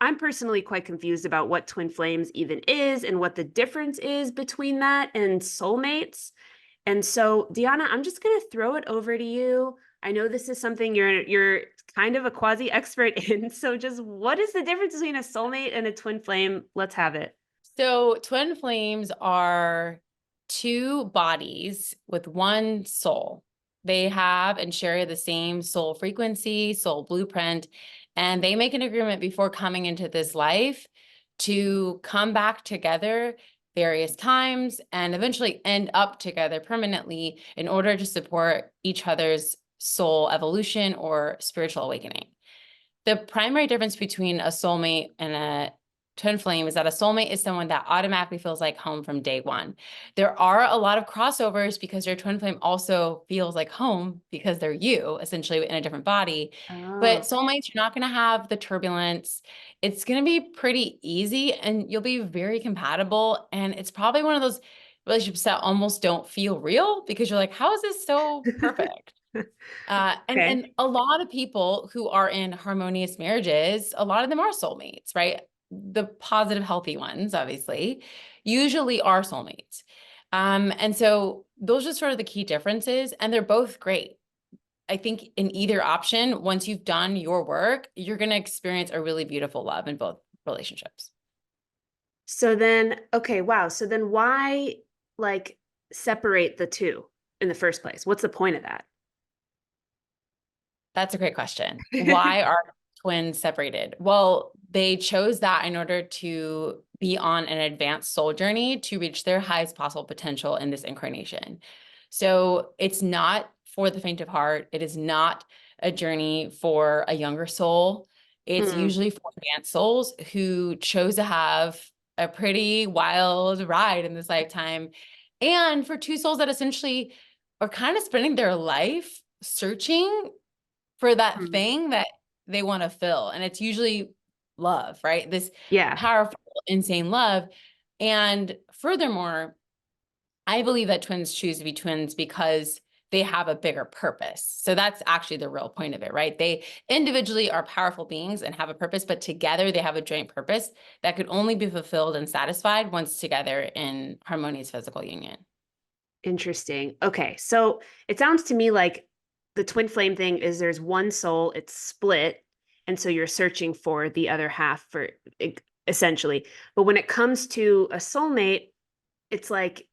I'm personally quite confused about what twin flames even is and what the difference is between that and soulmates. And so, Deanna, I'm just going to throw it over to you. I know this is something you're kind of a quasi expert in. So, just what is the difference between a soulmate and a twin flame? Let's have it. So twin flames are two bodies with one soul. They have and share the same soul frequency, soul blueprint, and they make an agreement before coming into this life to come back together various times and eventually end up together permanently in order to support each other's soul evolution or spiritual awakening. The primary difference between a soulmate and a twin flame is that a soulmate is someone that automatically feels like home from day one. There are a lot of crossovers because your twin flame also feels like home because they're you, essentially in a different body. But Oh, soulmates, you're not going to have the turbulence. It's going to be pretty easy and you'll be very compatible. And it's probably one of those relationships that almost don't feel real because you're like, how is this so perfect? And okay. and a lot of people who are in harmonious marriages, a lot of them are soulmates, right? The positive, healthy ones, obviously, usually are soulmates. And so those are sort of the key differences, and they're both great. I think in either option, once you've done your work, you're going to experience a really beautiful love in both relationships. So then, okay, wow. So then why like separate the two in the first place? What's the point of that? That's a great question. Why are twins separated? Well, they chose that in order to be on an advanced soul journey to reach their highest possible potential in this incarnation. So it's not for the faint of heart. It is not a journey for a younger soul. It's Hmm. usually for advanced souls who chose to have a pretty wild ride in this lifetime. And for two souls that essentially are kind of spending their life searching for that Hmm. thing that they want to fill. And it's usually love, right? This Yeah. powerful, insane love. And furthermore, I believe that twins choose to be twins because they have a bigger purpose. So that's actually the real point of it, right? They individually are powerful beings and have a purpose, but together they have a joint purpose that could only be fulfilled and satisfied once together in harmonious physical union. Interesting. Okay. So it sounds to me like the twin flame thing is there's one soul, it's split. And so you're searching for the other half for essentially. But when it comes to a soulmate, it's like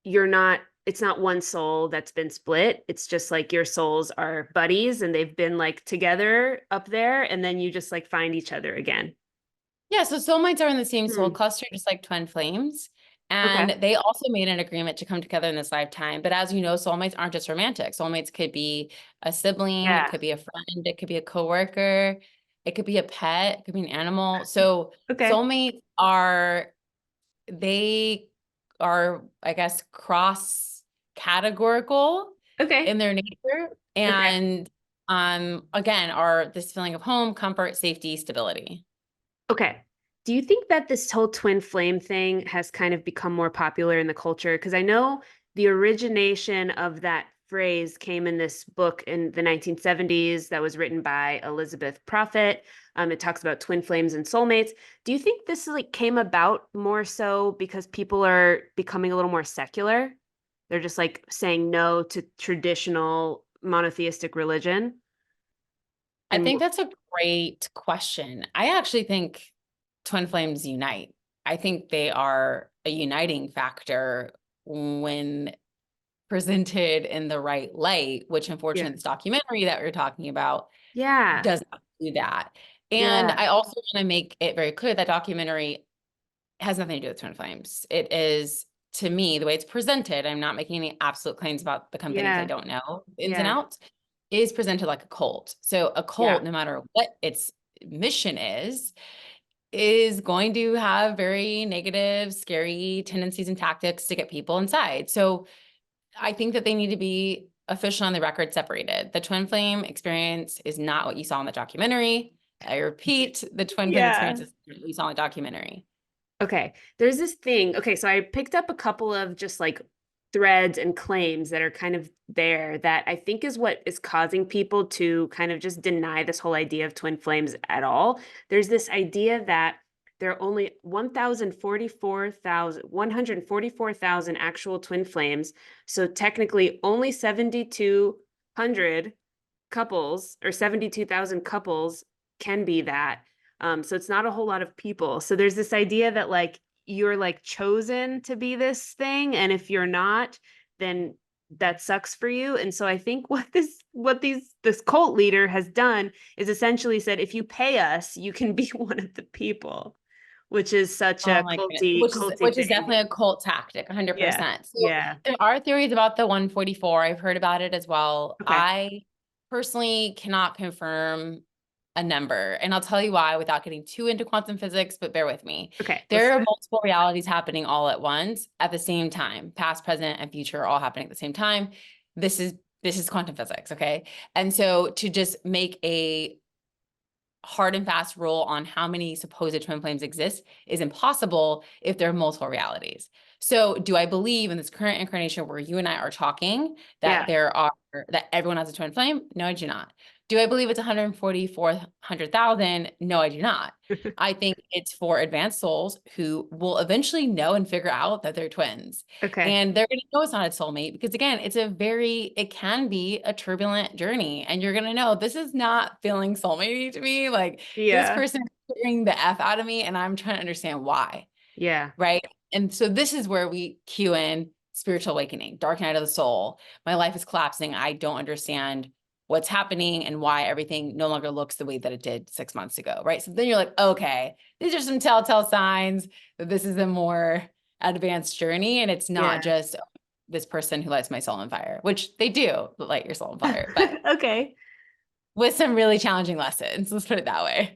it's not one soul that's been split. It's just like your souls are buddies and they've been like together up there. And then you just like find each other again. Yeah, so soulmates are in the same soul Hmm. cluster, just like twin flames. Okay. And they also made an agreement to come together in this lifetime. But as you know, soulmates aren't just romantic. Soulmates could be a sibling, it Yeah. could be a friend, it could be a coworker, it could be a pet, it could be an animal. So Okay. soulmates are, they are, I guess, cross categorical Okay. in their nature. Okay. And again, are this feeling of home, comfort, safety, stability. Okay. Do you think that this whole twin flame thing has kind of become more popular in the culture? Because I know the origination of that phrase came in this book in the 1970s that was written by Elizabeth Prophet. It talks about twin flames and soulmates. Do you think this like came about more so because people are becoming a little more secular? They're just like saying no to traditional monotheistic religion I and think that's a great question. I actually think twin flames unite. I think they are a uniting factor when presented in the right light, which yeah. unfortunately this documentary that we're talking about Yeah. does not do that. And Yeah. I also want to make it very clear that documentary has nothing to do with twin flames. It is, to me, the way it's presented, I'm not making any absolute claims about the companies I Yeah. don't know ins and Yeah. outs, is presented like a cult. So a Yeah. cult, no matter what its mission is going to have very negative, scary tendencies and tactics to get people inside. So I think that they need to be official on the record separated. The twin flame experience is not what you saw in the documentary. I repeat, the twin flame Yeah. experience is what you saw in the documentary. Okay. There's this thing. Okay, so I picked up a couple of just like threads and claims that are kind of there that I think is what is causing people to kind of just deny this whole idea of twin flames at all. There's this idea that there are only 144,000 actual twin flames. So technically only 7,200 couples or 72,000 couples can be that. So it's not a whole lot of people. So there's this idea that like you're like chosen to be this thing, and if you're not, then that sucks for you. And so I think this cult leader has done is essentially said, if you pay us, you can be one of the people, which is such Oh a my goodness. culty Which is thing. definitely a cult tactic, Yeah. 100%. So Yeah. there are theories about the 144. I've heard about it as well. Okay. I personally cannot confirm a number, and I'll tell you why without getting too into quantum physics, but bear with me. Okay. Let's There do are it. multiple realities happening all at once at the same time, past, present, and future all happening at the same time. This is quantum physics, okay? And so to just make a hard and fast rule on how many supposed twin flames exist is impossible if there are multiple realities. So do I believe in this current incarnation where you and I are talking Yeah. that that everyone has a twin flame? No, I do not. Do I believe it's 144,000? No, I do not. I think it's for advanced souls who will eventually know and figure out that they're twins. Okay. And they're going to know it's not a soulmate because again, it can be a turbulent journey. And you're going to know this is not feeling soulmate to me. Like this Yeah. person is scaring the F out of me and I'm trying to understand why. Yeah. Right. And so this is where we cue in spiritual awakening, dark night of the soul. My life is collapsing. I don't understand what's happening and why everything no longer looks the way that it did 6 months ago. Right. So then you're like, okay, these are some telltale signs that this is a more advanced journey. And it's not Yeah. just this person who lights my soul on fire, which they do light your soul on fire, but Okay. with some really challenging lessons. Let's put it that way.